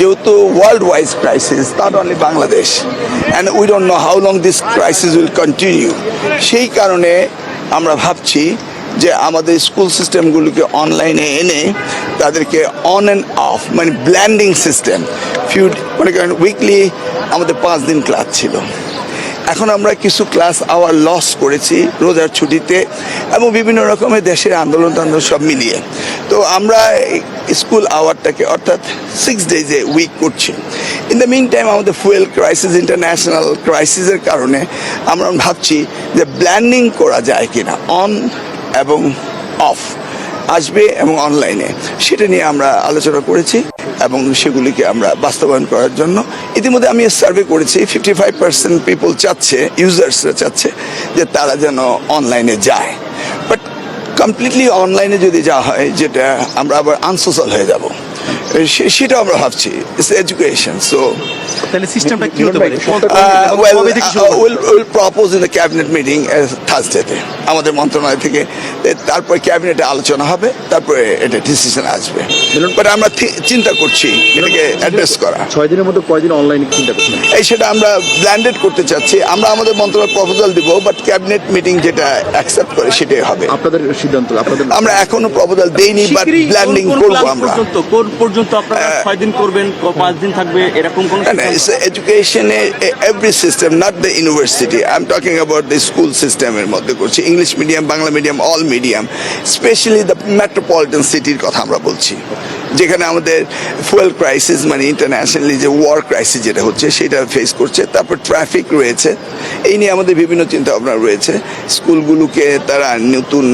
যেহেতু world wide crisis, not only Bangladesh, and we don't know how long this crisis will continue. সেই কারণে আমরা ভাবছি যে আমাদের স্কুল সিস্টেমগুলোকে অনলাইনে এনে তাদেরকে অন অ্যান্ড অফ, মানে ব্ল্যান্ডিং সিস্টেম, মনে করেন উইকলি আমাদের 5 দিন ক্লাস ছিল, এখন আমরা কিছু ক্লাস আওয়ার লস করেছি রোজার ছুটিতে এবং বিভিন্ন রকমের দেশের আন্দোলন সব মিলিয়ে। তো আমরা স্কুল আওয়ারটাকে অর্থাৎ 6 ডেজে উইক করছি। ইন দ্য মিন টাইম আমাদের ফুয়েল ক্রাইসিস, ইন্টারন্যাশনাল ক্রাইসিসের কারণে আমরা ভাবছি যে ব্ল্যান্ডিং করা যায় কিনা, অন এবং অফ আসবে এবং অনলাইনে, সেটা নিয়ে আমরা আলোচনা করেছি এবং সেগুলিকে আমরা বাস্তবায়ন করার জন্য ইতিমধ্যে আমি সার্ভে করেছি। 55% পিপল চাচ্ছে, ইউজার্সরা চাচ্ছে যে তারা যেন অনলাইনে যায়। বাট কমপ্লিটলি অনলাইনে যদি যাওয়া হয়, যেটা আমরা আবার আনসোশ্যাল হয়ে যাব, সেটা আমরা ভাবছি। It's education. সো তাহলে সিস্টেমটা কি হতে পারে? Will propose in the cabinet meeting থার্সডেতে আমাদের মন্ত্রণালয় থেকে, তারপর ক্যাবিনেটে আলোচনা হবে, তারপরে এটা ডিসিশন আসবে। বাট আমরা চিন্তা করছি এটাকে অ্যাড্রেস করা। 6 দিনের মধ্যে কয়দিন অনলাইনে চিন্তা করছেন? সেটা আমরা ব্ল্যান্ডেড করতে চাচ্ছি। আমরা আমাদের মন্ত্রণালয় প্রপোজাল দিব, বাট ক্যাবিনেট মিটিং যেটা অ্যাকসেপ্ট করে সেটাই হবে। আপনাদের সিদ্ধান্ত, আপনাদের। আমরা এখনো প্রপোজাল দেইনি, বাট ব্ল্যান্ডিং করবো আমরা। কোন পর্যন্ত আপনারা 6 দিন করবেন, 5 দিন থাকবে, এরকম কোন? এডুকেশনে every system, not the university, I am talking about the school সিস্টেমের মধ্যে করছি। English medium, Bangla medium, all medium, specially the metropolitan সিটির কথা আমরা বলছি, যেখানে আমাদের ফুয়েল ক্রাইসিস, মানে ইন্টারন্যাশনালি যে ওয়ার ক্রাইসিস যেটা হচ্ছে সেটা ফেস করছে। তারপর ট্রাফিক রয়েছে, এই নিয়ে আমাদের বিভিন্ন চিন্তা ভাবনা রয়েছে। স্কুলগুলোকে তারা নতুন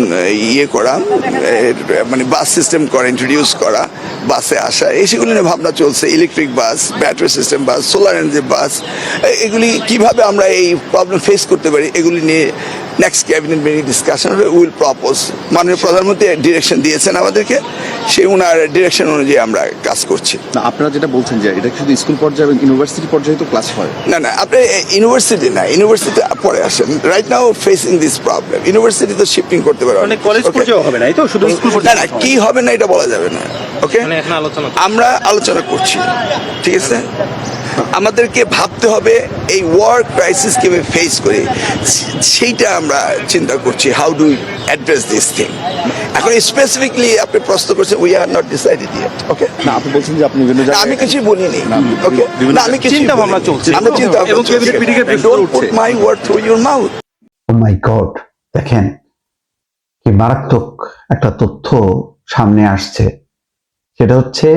করা, মানে বাস সিস্টেম করা, ইন্ট্রোডিউস করা, বাসে আসা, এই সেগুলো নিয়ে ভাবনা চলছে। ইলেকট্রিক বাস, ব্যাটারি সিস্টেম বাস, সোলার এনার্জি বাস, এগুলি কিভাবে আমরা এই প্রবলেম ফেস করতে পারি, এগুলি নিয়ে next cabinet meeting discussion will propose. মাননীয় প্রধানমন্ত্রী ডিরেকশন দিয়েছেন আমাদেরকে, সেই ওনার ডিরেকশন অনুযায়ী আমরা কাজ করছি। না, আপনারা যেটা বলছেন যে এটা শুধু স্কুল পর্যায়ে এবং ইউনিভার্সিটি পর্যায়ে তো ক্লাস হয়। না, আপনি ইউনিভার্সিটি না, ইউনিভার্সিটি পরে আসেন। Right now facing this problem, university তো শিফটিং করতে পারবে, মানে কলেজ পর্যায়ে হবে না, এই তো শুধু স্কুল পর্যায়ে। না, কি হবে না এটা বলা যাবে না। ওকে, আমরা আলোচনা করছি, ঠিক আছে? আমাদেরকে ভাবতে হবে এই ওয়ার ক্রাইসিস কিভাবে ফেস করি, সেইটা আমরা চিন্তা করছি। How do address this thing. এখন স্পেসিফিকলি আপনি প্রশ্ন করছেন, we are not decided yet. Okay, না, আপনি বলছেন যে আপনি বিভিন্ন জায়গায়। আমি কিছুই বলিনি। ওকে, না, আমি কিছু চিন্তা ভাবনা চলছে, আমরা চিন্তা এবং ক্যাবিনেট মিটিং এর don't put my word through your mouth. Oh my God, দেখেন কি মারাত্মক একটা তথ্য সামনে আসছে। সেটা হচ্ছে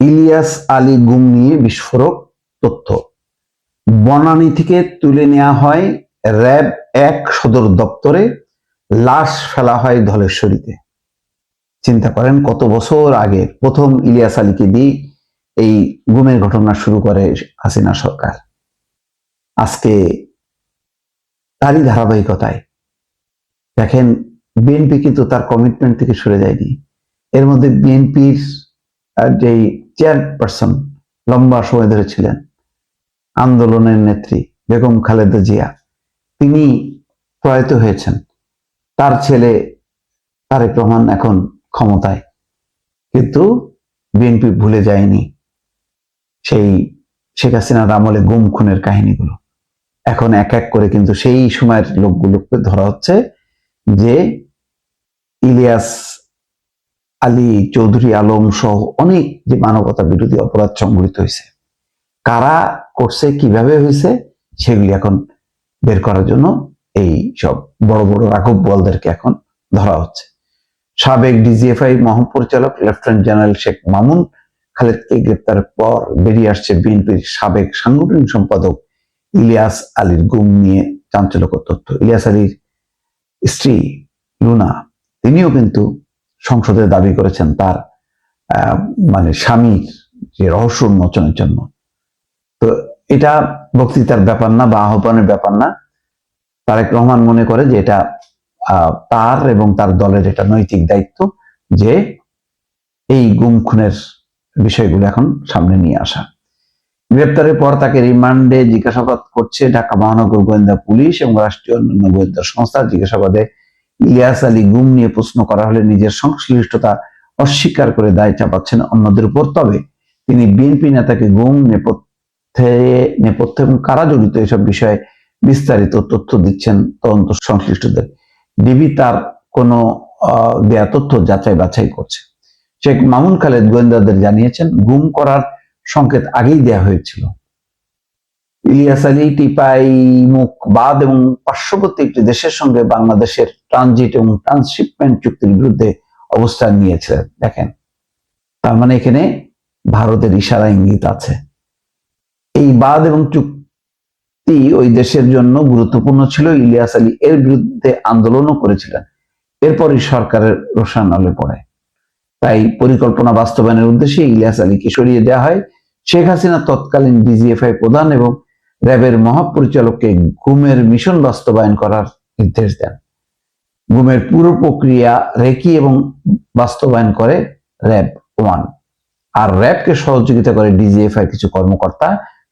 ইলিয়াস আলী গুম নিয়ে বিস্ফোরক তথ্য। বনানী থেকে তুলে নেওয়া হয় র্যাব 1 সদর দপ্তরে, লাশ ফেলা হয় ধলেশ্বরীতে। চিন্তা করেন, কত বছর আগে প্রথম ইলিয়াস আলীকে দিয়ে এই গুমের ঘটনা শুরু করে হাসিনা সরকার। আজকে তারই ধারাবাহিকতায় দেখেন বিএনপি কিন্তু তার কমিটমেন্ট থেকে সরে যায়নি। এর মধ্যে বিএনপির যে চেয়ারপারসন লম্বা সময় ধরে ছিলেন, আন্দোলনের নেত্রী বেগম খালেদা জিয়া, তিনি প্রয়াত হয়েছেন। তার ছেলে তারেক রহমান এখন ক্ষমতায়, কিন্তু বিএনপি ভুলে যায়নি সেই শেখ হাসিনার আমলে গুম খুনের কাহিনীগুলো। এখন এক এক করে কিন্তু সেই সময়ের লোকগুলোকে ধরা হচ্ছে যে ইলিয়াস আলী, চৌধুরী আলম সহ অনেক যে মানবতা বিরোধী অপরাধ সংঘটিত হয়েছে, কারা করছে, কিভাবে হয়েছে, সেগুলি এখন বের করার জন্য এই সব বড় বড় রাঘব বোয়ালদেরকে এখন ধরা হচ্ছে। সাবেক ডিজিএফআই মহাপরিচালক লেফটেন্যান্ট জেনারেল শেখ মামুন খালেদকে গ্রেপ্তারের পর বেরিয়ে আসছে বিএনপির সাবেক সাংগঠনিক সম্পাদক ইলিয়াস আলীর গুম নিয়ে চাঞ্চল্যকর তথ্য। ইলিয়াস আলীর স্ত্রী লুনা, তিনিও কিন্তু সংসদে দাবি করেছেন তার মানে স্বামীর যে রহস্য উন্মোচনের জন্য। তো এটা বক্তৃতার ব্যাপার না বা আহ্বানের ব্যাপার না। তারেক রহমান মনে করে যে এটা তার এবং তার দলের এটা নৈতিক দায়িত্ব যে এই গুম খুনের বিষয়গুলো এখন সামনে নিয়ে আসা। গ্রেপ্তারের পর তাকে রিমান্ডে জিজ্ঞাসাবাদ করছে ঢাকা মহানগর গোয়েন্দা পুলিশ এবং রাষ্ট্রীয় অন্যান্য গোয়েন্দা সংস্থা। জিজ্ঞাসাবাদে ইলিয়াস আলী গুম নিয়ে প্রশ্ন করা হলে নিজের সংশ্লিষ্টতা অস্বীকার করে দায় চাপাচ্ছেন অন্যদের উপর। তবে তিনি বিএনপি নেতাকে গুম, নেপথ্য এবং কারা জড়িত এসব বিষয়ে বিস্তারিত তথ্য দিচ্ছেন তদন্ত সংশ্লিষ্টদের। ডিবি তার কোনো দেয়া তথ্য যাচাই বাছাই করছে। শেখ মামুন খালেদ গোয়েন্দাদের জানিয়েছেন, গুম করার সংকেত আগেই দেয়া হয়েছিল। ইলিয়াস আলী টিপাইমুখ বাদ এবং পার্শ্ববর্তী একটি দেশের সঙ্গে বাংলাদেশের ট্রানজিট এবং ট্রান্সশিপমেন্ট চুক্তির বিরুদ্ধে অবস্থান নিয়েছিলেন। দেখেন, তার মানে এখানে ভারতের ইশারা ইঙ্গিত আছে। এই বাদ এবং চুক্তি ওই দেশের জন্য গুরুত্বপূর্ণ ছিল। ইলিয়াস আলী এর বিরুদ্ধে আন্দোলনও করেছিলেন। এরপরই সরকারের রোষানলে পড়ে। তাই পরিকল্পনা বাস্তবায়নের উদ্দেশ্যে ইলিয়াস আলীকে সরিয়ে দেওয়া হয়। শেখ হাসিনা তৎকালীন ডিজিএফআই প্রধান এবং র্যাবের মহাপরিচালককে গুমের মিশন বাস্তবায়ন করার নির্দেশ দেন। গুমের পুরো প্রক্রিয়া রেকি এবং বাস্তবায়ন করে র্যাব 1, আর র্যাবকে সহযোগিতা করে ডিজিএফআই কিছু কর্মকর্তা।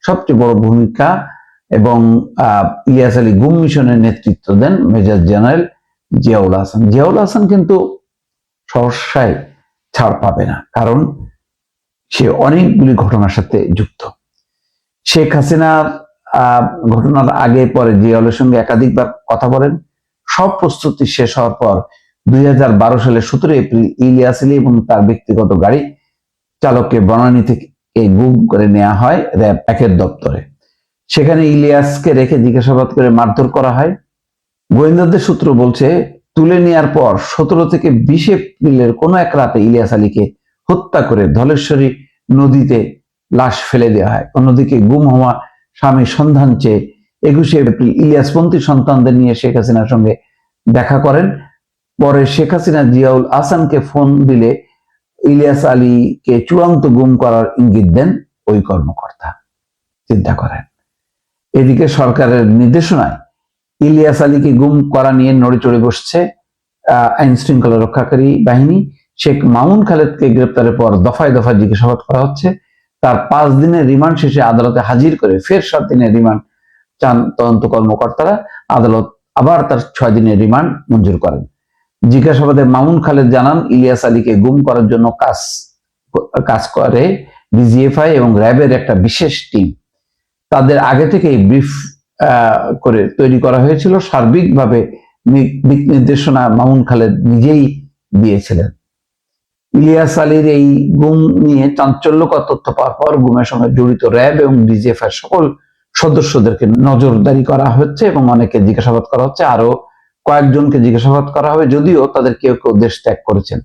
সবচেয়ে বড় ভূমিকা এবং ইলিয়াস আলী গুম মিশনের নেতৃত্ব দেন মেজর জেনারেল জিয়াউল হাসান। জিয়াউল হাসান কিন্তু সহসায় ছাড় পাবে না, কারণ সে অনেকগুলি ঘটনার সাথে যুক্ত। শেখ হাসিনার ঘটনার আগে পরে জিয়াউলের সঙ্গে একাধিকবার কথা বলেন। সব প্রস্তুতি শেষ হওয়ার পর 2012 সালের 17 এপ্রিল ইলিয়াস আলী এবং তার ব্যক্তিগত গাড়ি চালককে বনানী থেকে গুম করে নেওয়া হয় র্যাব 1-এর দপ্তরে। সেখানে ইলিয়াসকে রেখে জিজ্ঞাসাবাদ করে মারধর করা হয়। গোয়েন্দাদের সূত্র বলছে, তুলে নেওয়ার পর 17 থেকে 20 এপ্রিলের কোনো এক রাতে ইলিয়াস আলীকে হত্যা করে ধলেশ্বরী নদীতে লাশ ফেলে দেওয়া হয়। অন্যদিকে গুম হওয়া স্বামীর সন্ধান চেয়ে 21 এপ্রিল ইলিয়াসপন্থী সন্তানদের নিয়ে শেখ হাসিনার সঙ্গে দেখা করেন। পরে শেখ হাসিনা জিয়াউল হাসানকে ফোন দিলে ইলিয়াস আলীকে চূড়ান্ত গুম করার ইঙ্গিত দেন ওই কর্মকর্তা। চিন্তা করেন, এদিকে সরকারের নির্দেশনায় ইলিয়াস আলীকে গুম করা নিয়ে নড়েচড়ে বসছে আইন শৃঙ্খলা রক্ষাকারী বাহিনী। শেখ মামুন খালেদকে গ্রেপ্তারের পর দফায় দফায় জিজ্ঞাসাবাদ করা হচ্ছে। তার 5 দিনের রিমান্ড শেষে আদালতে হাজির করে ফের 7 দিনের রিমান্ড চান তদন্ত কর্মকর্তারা। আদালত আবার তার 6 দিনের রিমান্ড মঞ্জুর করেন। জিজ্ঞাসাবাদে মামুন খালেদ জানান, ইলিয়াস আলীকে গুম করার জন্য কাজ করে ডিজিএফআই এবং র্যাবের একটা বিশেষ টিম। তাদের আগে থেকেই ব্রিফ করে তৈরি করা হয়েছিল। সার্বিকভাবে দিক নির্দেশনা মামুন খালেদ নিজেই দিয়েছিলেন। ইলিয়াস আলীর এই গুম নিয়ে চাঞ্চল্যকর তথ্য পাওয়ার পর গুমের সঙ্গে জড়িত র্যাব এবং ডিজিএফআই সকল সদস্যদেরকে নজরদারি করা হচ্ছে এবং অনেকে জিজ্ঞাসাবাদ করা হচ্ছে। আরো কয়েকজনকে জিজ্ঞাসাবাদ করা হবে, যদিও তাদের কেউ কেউ দেশ ত্যাগ করেছেন,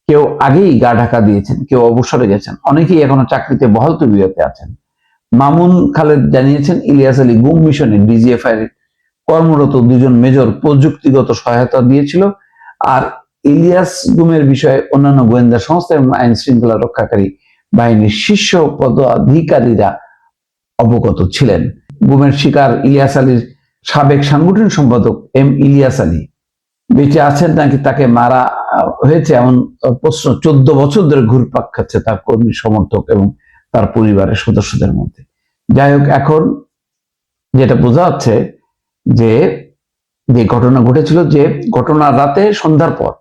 কেউ আগেই গা ঢাকা দিয়েছেন, কেউ অবসরে গেছেন, অনেকেই এখনো চাকরিতে বহাল তবিয়তে আছেন। মামুন খালেদ জানিয়েছেন, ইলিয়াস আলী গুম মিশনে ডিজিএফআই কর্মরত 2 মেজর প্রযুক্তিগত সহায়তা দিয়েছিল। আর ইলিয়াস গুমের বিষয়ে অন্যান্য গোয়েন্দা সংস্থা এবং আইন শৃঙ্খলা রক্ষাকারী বাহিনীর শীর্ষ পদাধিকারীরা অবগত ছিলেন। গুমের শিকার ইলিয়াস আলীর সাবেক সাংগঠনিক সম্পাদক এম ইলিয়াস আলী বেঁচে আছেন নাকি তাকে মারা হয়েছে এমন প্রশ্ন 14 বছর ধরে ঘুরপাক খাচ্ছে তার কর্মী সমর্থক এবং তার পরিবারের সদস্যদের মধ্যে। যাই হোক, এখন যেটা বোঝা যাচ্ছে যে ঘটনা ঘটেছিল, যে ঘটনার রাতে সন্ধ্যার পর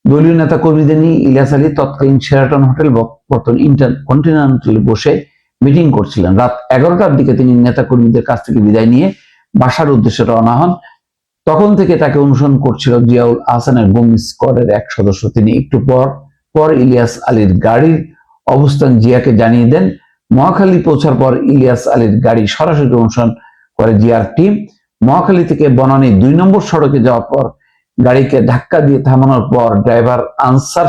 দলীয় নেতা কর্মীদের নিয়ে ইলিয়াস আলী তৎকালীন শেরাটন হোটেল বর্তমান ইন্টারকন্টিনেন্টালে বসে মিটিং করছিলেন। রাত 11টার দিকে তিনি নেতা কর্মীদের কাছ থেকে বিদায় নিয়ে বাসার উদ্দেশ্যে রওনা হন। তখন থেকে তাকে অনুসরণ করছিল জিয়াউল হাসানের গুম স্কোয়াডের এক সদস্য। তিনি একটু পর ইলিয়াস আলীর গাড়ির অবস্থান জিয়াকে জানিয়ে দেন। মহাখালী পৌঁছার পর ইলিয়াস আলীর গাড়ি সরাসরি অনুসরণ করে জিয়ার টিম। মহাখালী থেকে বনানী 2 নম্বর সড়কে যাওয়ার পর গাড়িকে ধাক্কা দিয়ে থামানোর পর ড্রাইভার আনসার